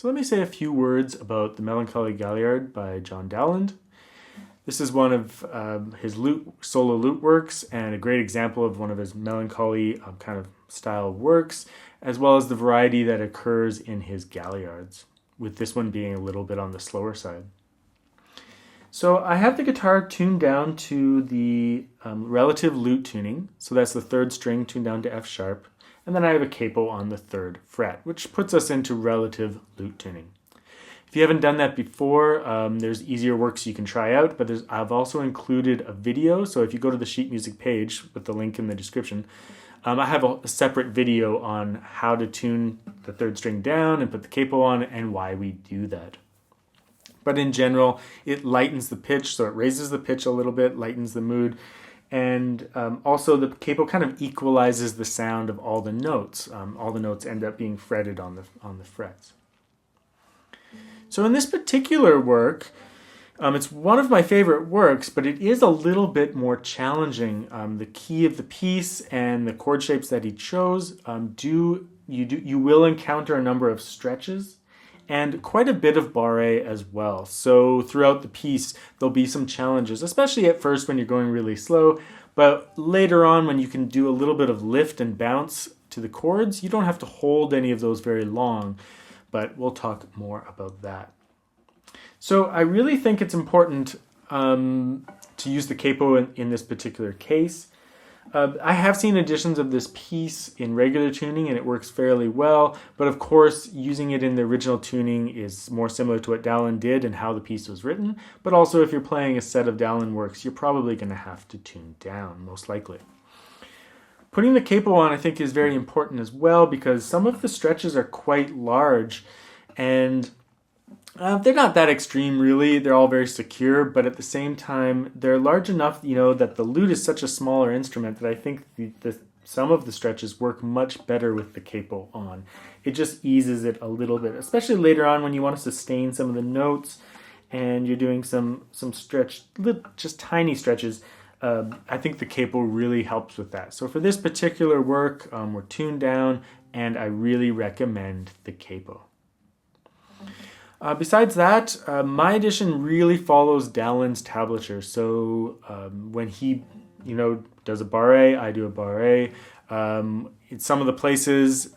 So let me say a few words about the Melancholy Galliard by John Dowland. This is one of his solo lute works and a great example of one of his melancholy kind of style works, as well as the variety that occurs in his galliards, with this one being a little bit on the slower side. So I have the guitar tuned down to the relative lute tuning, so that's the third string tuned down to F sharp, and then I have a capo on the third fret, which puts us into relative lute tuning. If you haven't done that before, there's easier works you can try out, but I've also included a video, so if you go to the sheet music page with the link in the description, I have a separate video on how to tune the third string down and put the capo on and why we do that. But in general, it lightens the pitch, so it raises the pitch a little bit, lightens the mood, and also the capo kind of equalizes the sound of all the notes. All the notes end up being fretted on the frets. So in this particular work, it's one of my favorite works, but it is a little bit more challenging. The key of the piece and the chord shapes that he chose, you will encounter a number of stretches and quite a bit of barré as well. So throughout the piece, there'll be some challenges, especially at first when you're going really slow, but later on when you can do a little bit of lift and bounce to the chords, you don't have to hold any of those very long, but we'll talk more about that. So I really think it's important to use the capo in this particular case. I have seen editions of this piece in regular tuning and it works fairly well, but of course using it in the original tuning is more similar to what Dowland did and how the piece was written, but also if you're playing a set of Dowland works, you're probably going to have to tune down, most likely. Putting the capo on I think is very important as well because some of the stretches are quite large and they're not that extreme really, they're all very secure, but at the same time they're large enough that the lute is such a smaller instrument that I think some of the stretches work much better with the capo on. It just eases it a little bit, especially later on when you want to sustain some of the notes and you're doing some stretch, just tiny stretches. I think the capo really helps with that. So for this particular work, we're tuned down and I really recommend the capo. Besides that, my edition really follows Dowland's tablature. So when he, does a barré, I do a barré. In some of the places,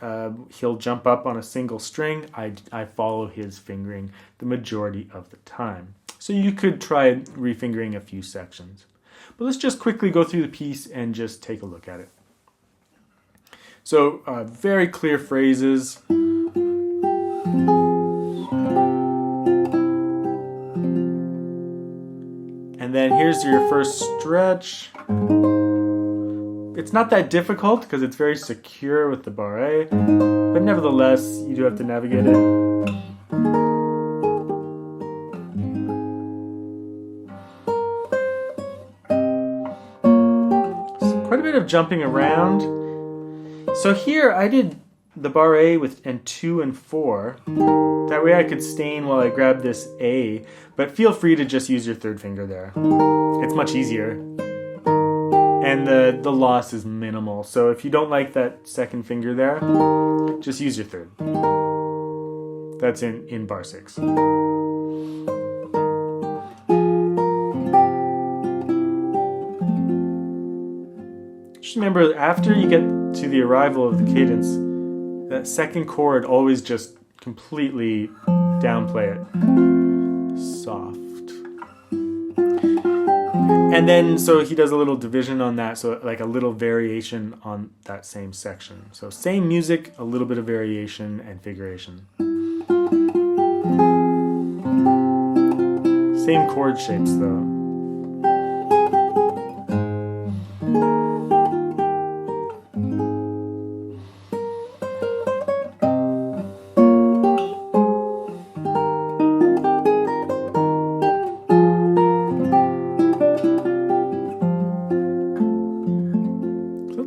he'll jump up on a single string. I follow his fingering the majority of the time. So you could try refingering a few sections. But let's just quickly go through the piece and just take a look at it. So very clear phrases. And then here's your first stretch. It's not that difficult because it's very secure with the barré, but nevertheless, you do have to navigate it. So quite a bit of jumping around. So here I did the barré with 2 and 4. That way I could stain while I grab this A, but feel free to just use your third finger there. It's much easier. And the loss is minimal. So if you don't like that second finger there, just use your third. That's in bar 6. Just remember, after you get to the arrival of the cadence, that second chord always just completely downplay it. Soft. And then, so he does a little division on that, so like a little variation on that same section. So same music, a little bit of variation and figuration. Same chord shapes though.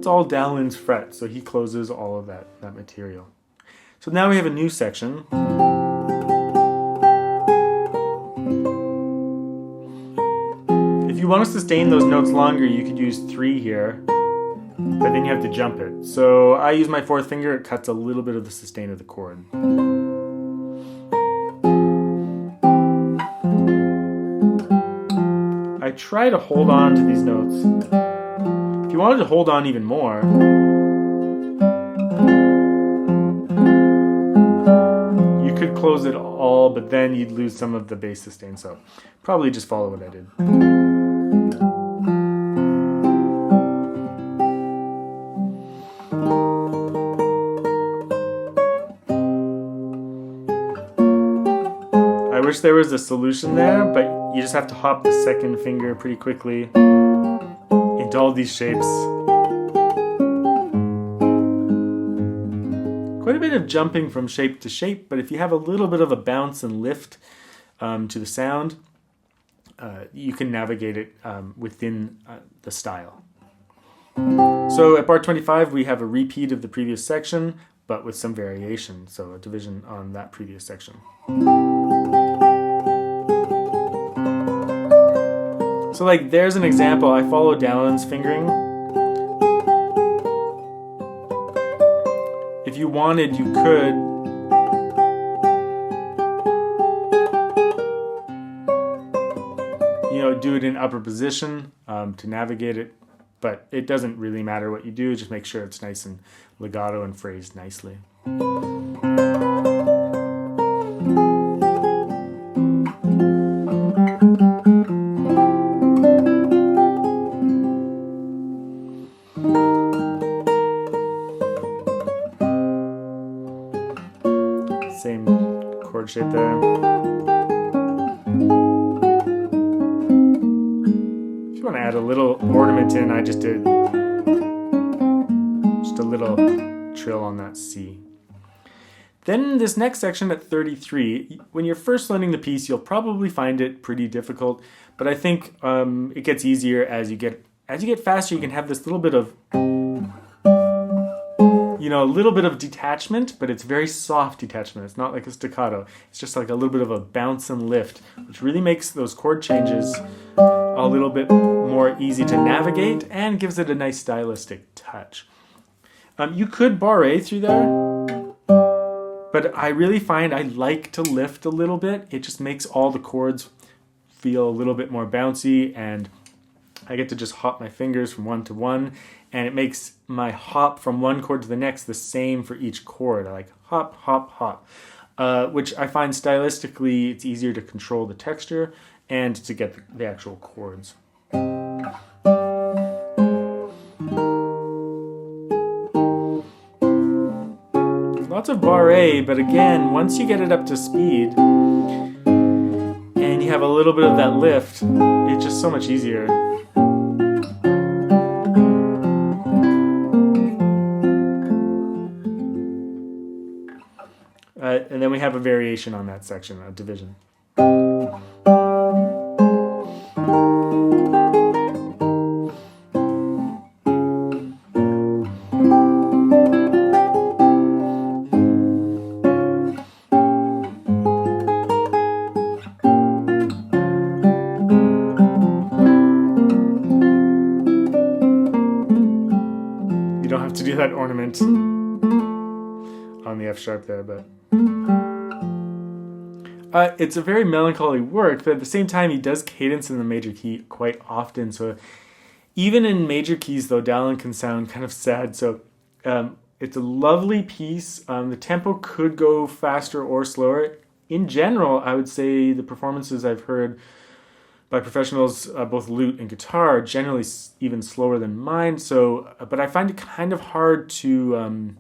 All Dowland's fret, so he closes all of that material. So now we have a new section. If you want to sustain those notes longer, you could use 3 here, but then you have to jump it. So I use my 4th finger, it cuts a little bit of the sustain of the chord. try to hold on to these notes. If you wanted to hold on even more, you could close it all, but then you'd lose some of the bass sustain, so probably just follow what I did. I wish there was a solution there, but you just have to hop the second finger pretty quickly into all these shapes. Quite a bit of jumping from shape to shape, but if you have a little bit of a bounce and lift to the sound, you can navigate it within the style. So at bar 25, we have a repeat of the previous section, but with some variation, so a division on that previous section. So like there's an example. I follow Dowland's fingering. If you wanted, you could do it in upper position to navigate it, but it doesn't really matter what you do. Just make sure it's nice and legato and phrased nicely. Same chord shape there. If you want to add a little ornament in, I just did just a little trill on that C. Then this next section at 33, when you're first learning the piece, you'll probably find it pretty difficult, but I think it gets easier as you get faster. You can have this little bit of a little bit of detachment, but it's very soft detachment. It's not like a staccato. It's just like a little bit of a bounce and lift, which really makes those chord changes a little bit more easy to navigate and gives it a nice stylistic touch. You could barre through there, but I really find I like to lift a little bit. It just makes all the chords feel a little bit more bouncy, and I get to just hop my fingers from one to one, and it makes my hop from one chord to the next the same for each chord. I like hop, hop, hop, which I find stylistically it's easier to control the texture and to get the actual chords. Lots of barre, but again, once you get it up to speed and you have a little bit of that lift, it's just so much easier. And then we have a variation on that section, a division. You don't have to do that ornament on the F sharp there, but it's a very melancholy work, but at the same time he does cadence in the major key quite often. So even in major keys, though, Dowland can sound kind of sad. So it's a lovely piece. The tempo could go faster or slower. In general, I would say the performances I've heard by professionals, both lute and guitar, are generally even slower than mine. So, but I find it kind of hard to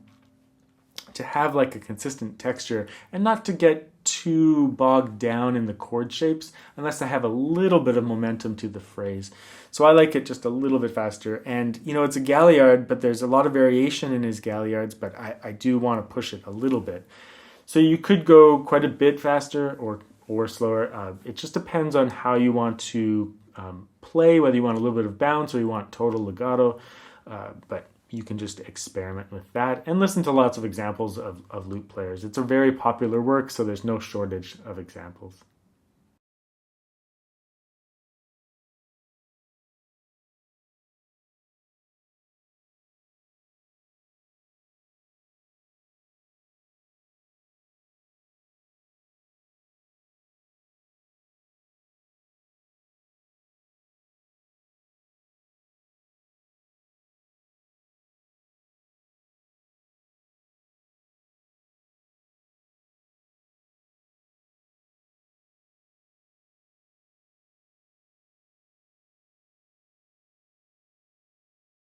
have like a consistent texture and not to get too bogged down in the chord shapes unless I have a little bit of momentum to the phrase. So I like it just a little bit faster. And it's a Galliard, but there's a lot of variation in his Galliards, but I do want to push it a little bit. So you could go quite a bit faster or slower. It just depends on how you want to play, whether you want a little bit of bounce or you want total legato, but you can just experiment with that and listen to lots of examples of lute players. It's a very popular work, so there's no shortage of examples.